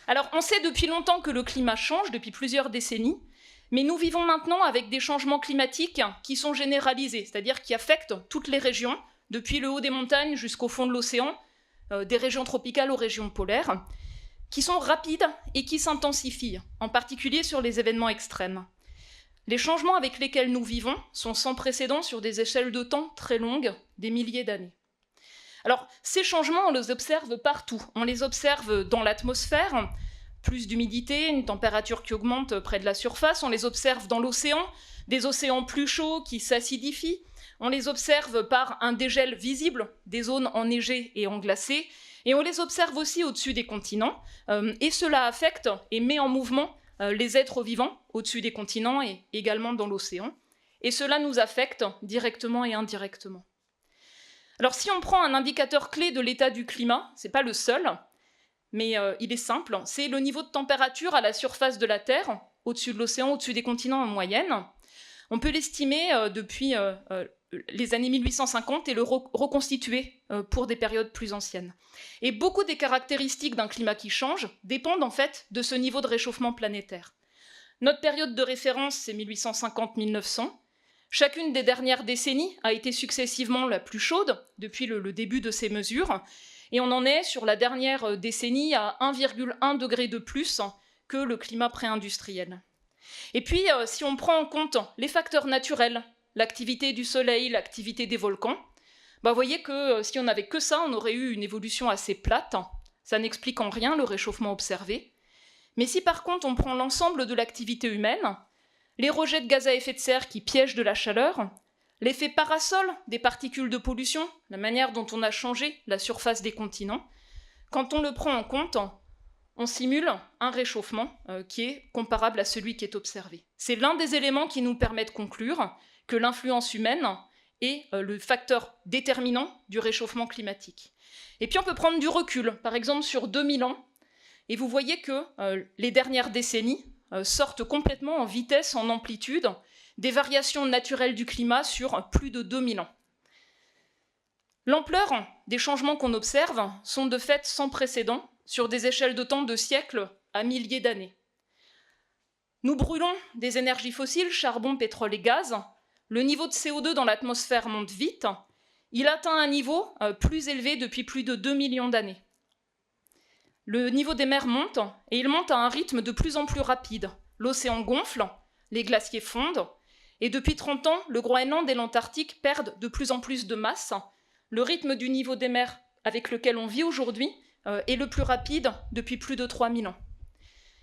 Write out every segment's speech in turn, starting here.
Alors, on sait depuis longtemps que le climat change, depuis plusieurs décennies, mais nous vivons maintenant avec des changements climatiques qui sont généralisés, c'est-à-dire qui affectent toutes les régions, depuis le haut des montagnes jusqu'au fond de l'océan, des régions tropicales aux régions polaires, qui sont rapides et qui s'intensifient, en particulier sur les événements extrêmes. Les changements avec lesquels nous vivons sont sans précédent sur des échelles de temps très longues, des milliers d'années. Alors, ces changements, on les observe partout. On les observe dans l'atmosphère, plus d'humidité, une température qui augmente près de la surface. On les observe dans l'océan, des océans plus chauds qui s'acidifient. On les observe par un dégel visible des zones enneigées et englacées. Et on les observe aussi au-dessus des continents. Et cela affecte et met en mouvement les êtres vivants au-dessus des continents et également dans l'océan. Et cela nous affecte directement et indirectement. Alors si on prend un indicateur clé de l'état du climat, ce n'est pas le seul, mais il est simple, c'est le niveau de température à la surface de la Terre, au-dessus de l'océan, au-dessus des continents en moyenne. On peut l'estimer depuis les années 1850 et le reconstituer pour des périodes plus anciennes. Et beaucoup des caractéristiques d'un climat qui change dépendent en fait de ce niveau de réchauffement planétaire. Notre période de référence, c'est 1850-1900. Chacune des dernières décennies a été successivement la plus chaude depuis le début de ces mesures, et on en est sur la dernière décennie à 1,1 degré de plus que le climat pré-industriel. Et puis, si on prend en compte les facteurs naturels, l'activité du soleil, l'activité des volcans, vous voyez que si on n'avait que ça, on aurait eu une évolution assez plate. Ça n'explique en rien le réchauffement observé. Mais si par contre on prend l'ensemble de l'activité humaine, les rejets de gaz à effet de serre qui piègent de la chaleur, l'effet parasol des particules de pollution, la manière dont on a changé la surface des continents, quand on le prend en compte, on simule un réchauffement qui est comparable à celui qui est observé. C'est l'un des éléments qui nous permet de conclure que l'influence humaine est le facteur déterminant du réchauffement climatique. Et puis on peut prendre du recul, par exemple sur 2000 ans, et vous voyez que les dernières décennies sortent complètement en vitesse, en amplitude, des variations naturelles du climat sur plus de 2000 ans. L'ampleur des changements qu'on observe sont de fait sans précédent sur des échelles de temps de siècles à milliers d'années. Nous brûlons des énergies fossiles, charbon, pétrole et gaz. Le niveau de CO2 dans l'atmosphère monte vite. Il atteint un niveau plus élevé depuis plus de 2 millions d'années. Le niveau des mers monte, et il monte à un rythme de plus en plus rapide. L'océan gonfle, les glaciers fondent, et depuis 30 ans, le Groenland et l'Antarctique perdent de plus en plus de masse. Le rythme du niveau des mers avec lequel on vit aujourd'hui est le plus rapide depuis plus de 3000 ans.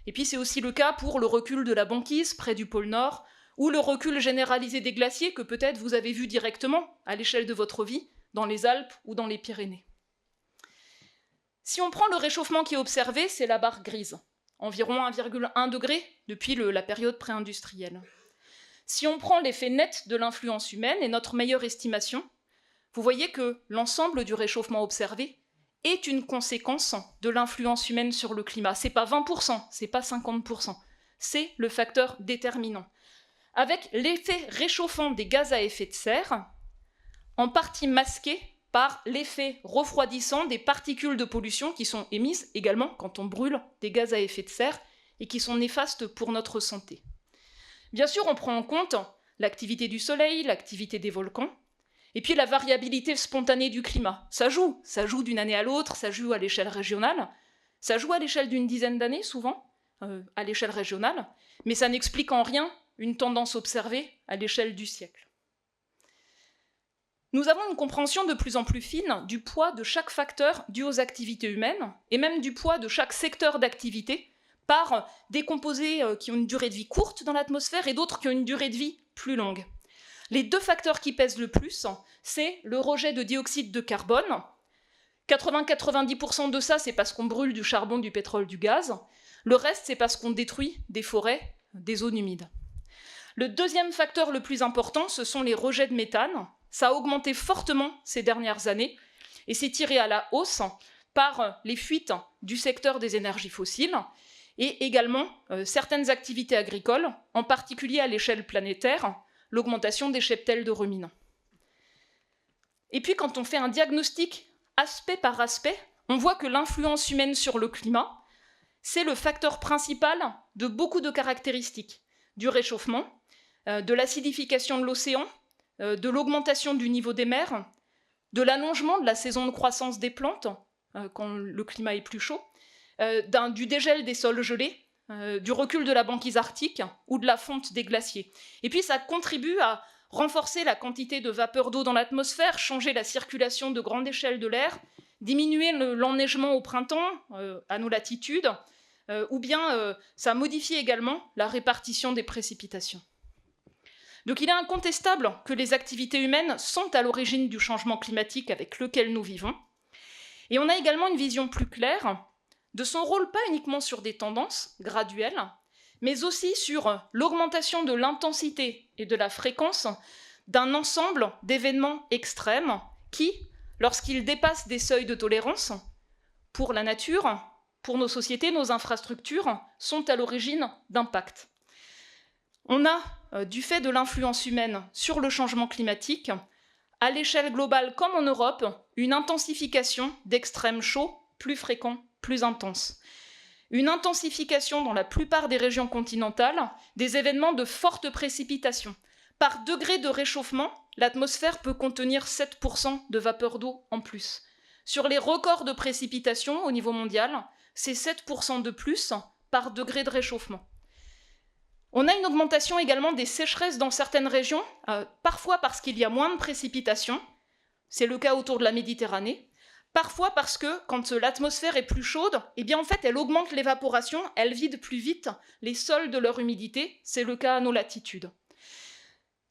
Et puis c'est aussi le cas pour le recul de la banquise près du pôle Nord, ou le recul généralisé des glaciers que peut-être vous avez vu directement à l'échelle de votre vie, dans les Alpes ou dans les Pyrénées. Si on prend le réchauffement qui est observé, c'est la barre grise, environ 1,1 degré depuis la période pré-industrielle. Si on prend l'effet net de l'influence humaine et notre meilleure estimation, vous voyez que l'ensemble du réchauffement observé est une conséquence de l'influence humaine sur le climat. Ce n'est pas 20%, ce n'est pas 50%, c'est le facteur déterminant. Avec l'effet réchauffant des gaz à effet de serre, en partie masqué par l'effet refroidissant des particules de pollution qui sont émises également quand on brûle des gaz à effet de serre et qui sont néfastes pour notre santé. Bien sûr, on prend en compte l'activité du soleil, l'activité des volcans, et puis la variabilité spontanée du climat. Ça joue d'une année à l'autre, ça joue à l'échelle régionale, ça joue à l'échelle d'une dizaine d'années souvent, à l'échelle régionale, mais ça n'explique en rien une tendance observée à l'échelle du siècle. Nous avons une compréhension de plus en plus fine du poids de chaque facteur dû aux activités humaines, et même du poids de chaque secteur d'activité, par des composés qui ont une durée de vie courte dans l'atmosphère et d'autres qui ont une durée de vie plus longue. Les deux facteurs qui pèsent le plus, c'est le rejet de dioxyde de carbone. 80-90% de ça, c'est parce qu'on brûle du charbon, du pétrole, du gaz. Le reste, c'est parce qu'on détruit des forêts, des zones humides. Le deuxième facteur le plus important, ce sont les rejets de méthane. Ça a augmenté fortement ces dernières années et c'est tiré à la hausse par les fuites du secteur des énergies fossiles et également certaines activités agricoles, en particulier à l'échelle planétaire, l'augmentation des cheptels de ruminants. Et puis quand on fait un diagnostic aspect par aspect, on voit que l'influence humaine sur le climat, c'est le facteur principal de beaucoup de caractéristiques, du réchauffement, de l'acidification de l'océan, de l'augmentation du niveau des mers, de l'allongement de la saison de croissance des plantes, quand le climat est plus chaud, du dégel des sols gelés, du recul de la banquise arctique ou de la fonte des glaciers. Et puis ça contribue à renforcer la quantité de vapeur d'eau dans l'atmosphère, changer la circulation de grande échelle de l'air, diminuer l'enneigement au printemps à nos latitudes, ou bien ça modifie également la répartition des précipitations. Donc il est incontestable que les activités humaines sont à l'origine du changement climatique avec lequel nous vivons. Et on a également une vision plus claire de son rôle, pas uniquement sur des tendances graduelles, mais aussi sur l'augmentation de l'intensité et de la fréquence d'un ensemble d'événements extrêmes qui, lorsqu'ils dépassent des seuils de tolérance, pour la nature, pour nos sociétés, nos infrastructures, sont à l'origine d'impacts. On a, du fait de l'influence humaine sur le changement climatique, à l'échelle globale comme en Europe, une intensification d'extrêmes chauds plus fréquents, plus intenses. Une intensification dans la plupart des régions continentales des événements de fortes précipitations. Par degré de réchauffement, l'atmosphère peut contenir 7% de vapeur d'eau en plus. Sur les records de précipitations au niveau mondial, c'est 7% de plus par degré de réchauffement. On a une augmentation également des sécheresses dans certaines régions, parfois parce qu'il y a moins de précipitations, c'est le cas autour de la Méditerranée, parfois parce que quand l'atmosphère est plus chaude, eh bien en fait elle augmente l'évaporation, elle vide plus vite les sols de leur humidité, c'est le cas à nos latitudes.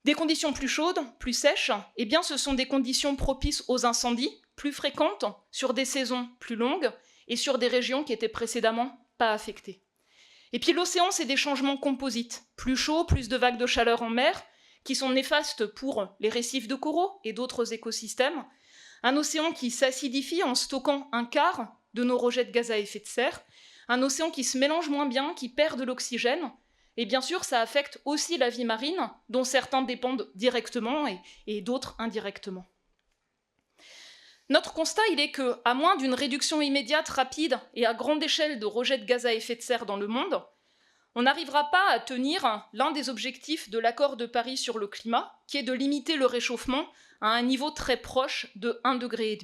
Des conditions plus chaudes, plus sèches, eh bien ce sont des conditions propices aux incendies, plus fréquentes, sur des saisons plus longues et sur des régions qui étaient précédemment pas affectées. Et puis l'océan, c'est des changements composites, plus chaud, plus de vagues de chaleur en mer, qui sont néfastes pour les récifs de coraux et d'autres écosystèmes. Un océan qui s'acidifie en stockant un quart de nos rejets de gaz à effet de serre. Un océan qui se mélange moins bien, qui perd de l'oxygène. Et bien sûr, ça affecte aussi la vie marine, dont certains dépendent directement et d'autres indirectement. Notre constat, il est qu'à moins d'une réduction immédiate, rapide et à grande échelle de rejets de gaz à effet de serre dans le monde, on n'arrivera pas à tenir l'un des objectifs de l'accord de Paris sur le climat, qui est de limiter le réchauffement à un niveau très proche de 1,5 degré.